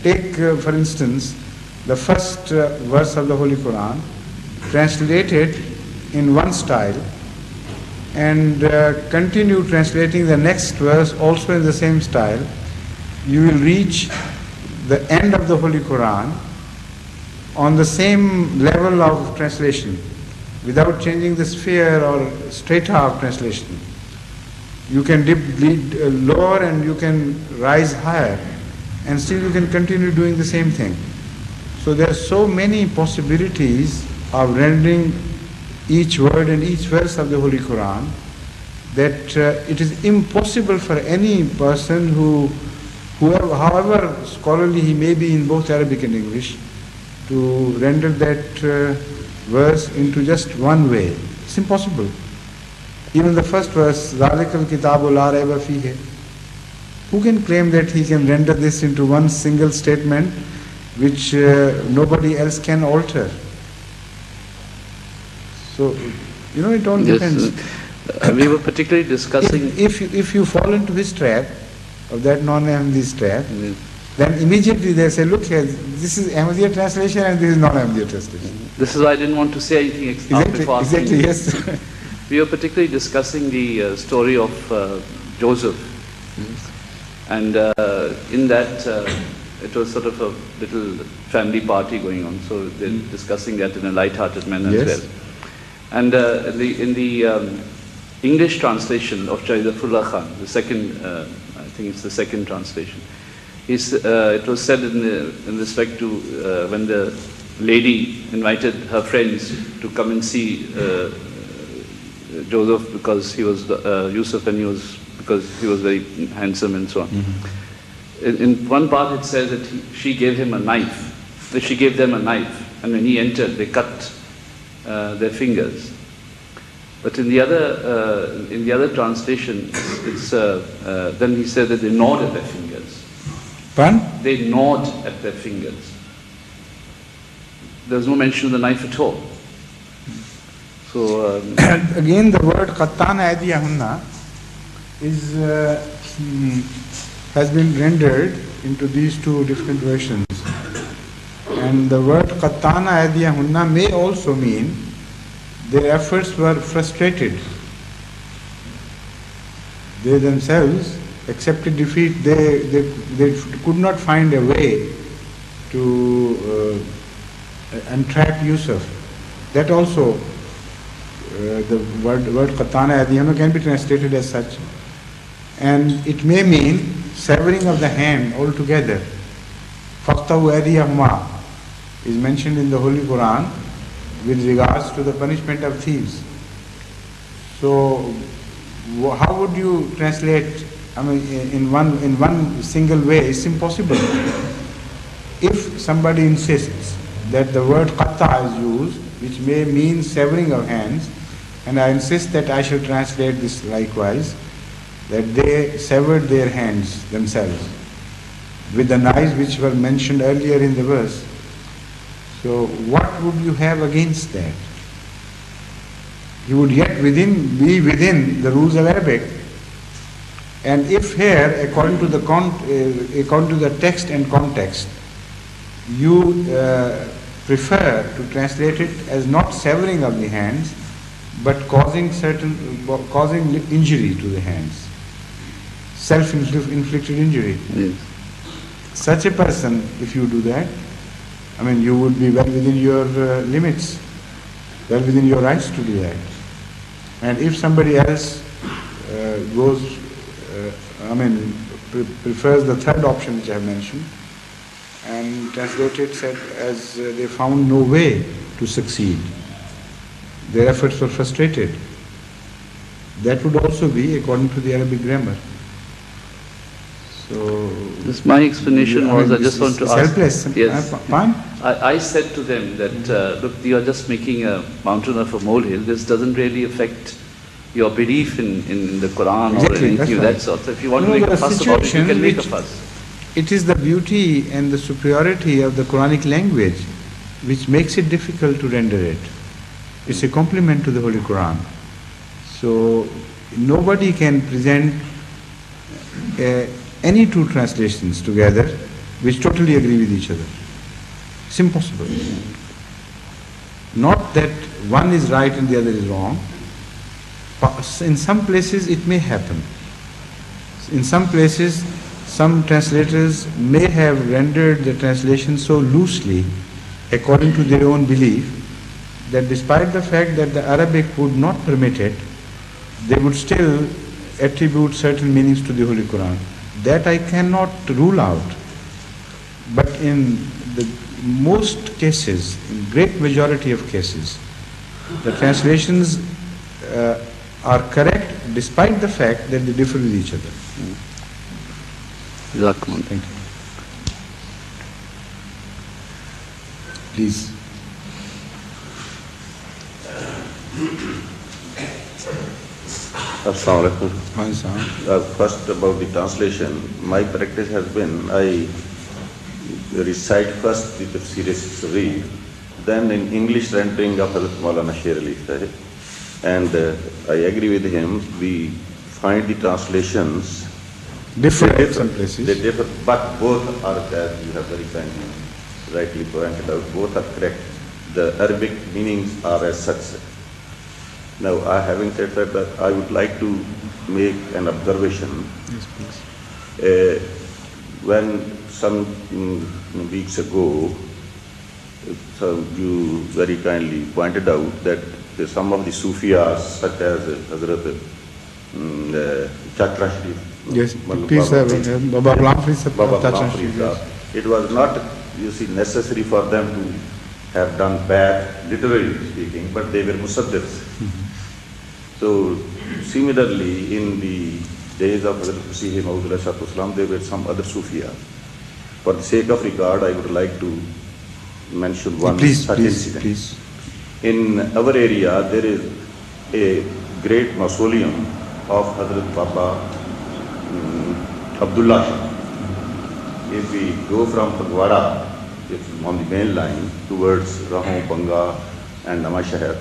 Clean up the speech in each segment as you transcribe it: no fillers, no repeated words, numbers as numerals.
take for instance the first verse of the Holy Quran, translate it in one style, and continue translating the next verse also in the same style, you will reach the end of the Holy Quran on the same level of translation, without changing the sphere or straight half translation. You can dip lower and you can rise higher, and still you can continue doing the same thing. So there are so many possibilities of rendering each word and each verse of the Holy Quran that it is impossible for any person whoever, however scholarly he may be in both Arabic and English, to render that verse into just one way. It's impossible. Even the first verse, ذَلِكَ الْكِتَابُ لَا رَيْبَ فِيهِ, who can claim that he can render this into one single statement which nobody else can alter? So, it all depends. We were particularly discussing... If you fall into his trap, of that non-Ahmadiyya trap, then immediately they say, look here, this is Ahmadiyya translation and this is non-Ahmadiyya translation. This is why I didn't want to say anything before asking. Exactly, yes. We were particularly discussing the story of Joseph. And in that, it was sort of a little family party going on. So they're discussing that in a light-hearted manner as well. And in the English translation of Jaidafullah Khan, the second, I think it's the second translation, it was said in respect to when the lady invited her friends to come and see Joseph because he was Yusuf, and because he was very handsome and so on. In one part it says that she gave him a knife. That she gave them a knife, and when he entered, they cut their fingers. But in the other translation, it's then he said that they gnawed at their fingers. Pardon? They gnawed at their fingers. There's no mention of the knife at all. So again, the word qattana aydiyahunna has been rendered into these two different versions. And the word qattana aydiyahunna may also mean their efforts were frustrated. They themselves accepted defeat. They could not find a way to entrap Yusuf. That also, the word qattana aydiyahunna can be translated as such. And it may mean severing of the hand altogether. Faqtahu aydiyahuma is mentioned in the Holy Quran with regards to the punishment of thieves. So, how would you translate? I mean, in one single way, it's impossible. If somebody insists that the word qatta is used, which may mean severing of hands, and I insist that I shall translate this likewise, that they severed their hands themselves with the knives which were mentioned earlier in the verse. So what would you have against that? You would yet be within the rules of Arabic. And if here, according to the text and context, you prefer to translate it as not severing of the hands, but causing injury to the hands, self-inflicted injury. Yes. Such a person, if you do that, I mean, you would be well within your limits, well within your rights to do that. And if somebody else prefers the third option which I have mentioned, and translated as they found no way to succeed, their efforts were frustrated, that would also be according to the Arabic grammar. So this my explanation was, I just want to ask. Helpless. Yes. Fine. I said to them that look, you are just making a mountain of a molehill. This doesn't really affect your belief in the Quran or anything of that sort. So if you want to make a fuss about it, you can make a fuss. It is the beauty and the superiority of the Quranic language which makes it difficult to render it. It's a compliment to the Holy Quran. So nobody can present any two translations together which totally agree with each other. It's impossible. Not that one is right and the other is wrong. In some places it may happen. In some places, some translators may have rendered the translation so loosely, according to their own belief, that despite the fact that the Arabic would not permit it, they would still attribute certain meanings to the Holy Quran. That I cannot rule out. But in the most cases, in great majority of cases, the translations are correct despite the fact that they differ with each other. Thank you. Please. Assalamu alaikum. First about the translation, my practice has been I recite first the tafsir read, then in English rendering of Hadhrat Maulana Sher Ali Sahib. And I agree with him, we find the translations Different in some places. They differ, but both are, as you have very kindly rightly pointed out, both are correct. The Arabic meanings are as such. Now, having said that, I would like to make an observation. Yes, please. When some weeks ago, you very kindly pointed out that some of the Sufiyas, such as Hadhrat Chakra Sharif, yes, please, Baba Lamfri, it was not, you see, necessary for them to have done bad, literally speaking, but they were musaddirs. So, similarly, in the days of Hadhrat Masih Maud, there were some other Sufiyas. For the sake of regard, I would like to mention one such incident. Please. In our area, there is a great mausoleum of Hadhrat Baba Abdullah Shah. If we go from Phagwara, on the main line, towards Rahon, Banga and Namashahar,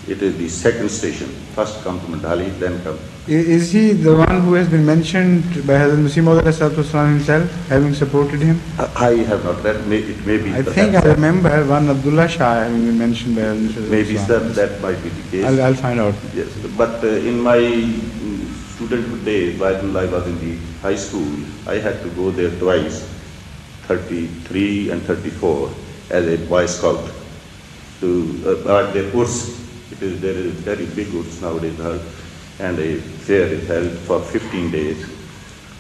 it is the second station. First come to Mandali, then come. Is he the one who has been mentioned by Hadhrat Masih Maud himself, having supported him? I have not read, it may be. I think I remember one Abdullah Shah having been mentioned by Hadhrat Masih. Maybe that might be the case. I'll find out. Yes, but in my student days, while I was in the high school, I had to go there twice, 33 and 34, as a Boy Scout, to their course. There is very big course nowadays held, and a fair is held for 15 days.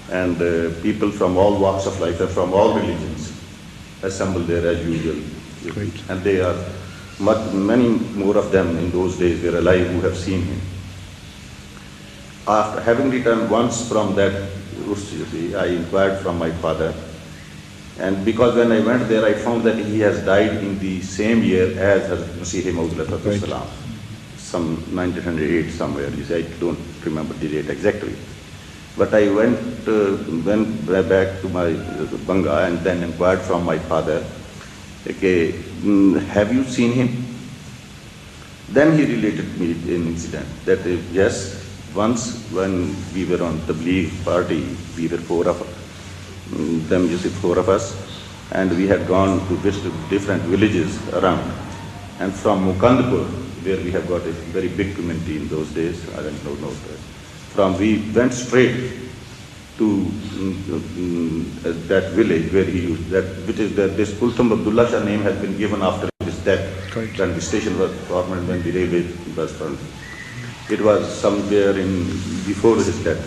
And people from all walks of life and from all religions assemble there as usual. Great. And they are, many more of them in those days were alive who have seen him. After having returned once from that course, you see, I inquired from my father. And because when I went there, I found that he has died in the same year as Hadhrat Masih Maud, some 1908 somewhere. You see, I don't remember the date exactly. But I went back to my Banga and then inquired from my father, okay, have you seen him? Then he related me an incident that yes, once when we were on the Tabligh party, we were four of us, and we had gone to visit different villages around. And from Mukandpur, where we have got a very big community in those days, I don't know that. We went straight to that village where he used this Kulthum Abdullah Shah name has been given after his death. Correct. When the station was formed, when the railway was formed. It was somewhere before his death.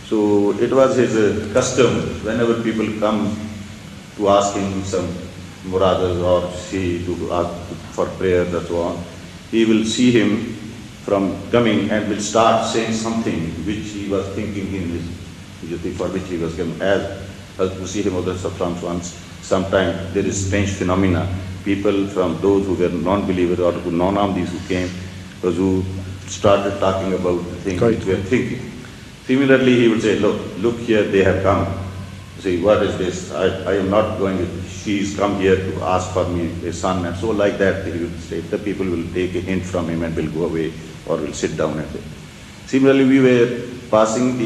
So it was his custom, whenever people come to ask him some muradas or to ask for prayers and so on, he will see him from coming and will start saying something which he was thinking in his, for which he was given. As Muslim Safran once, sometimes there is strange phenomena. People from those who were non-believers or who non-Ahmadis who came, who started talking about the things which we were thinking. Similarly, he would say, look here, they have come. See, what is this? I am not going to, she's come here to ask for me a son, and so like that, he would say, the people will take a hint from him and will go away or will sit down and say. Similarly, we were passing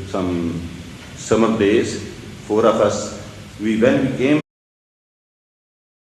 some summer days, four of us when we came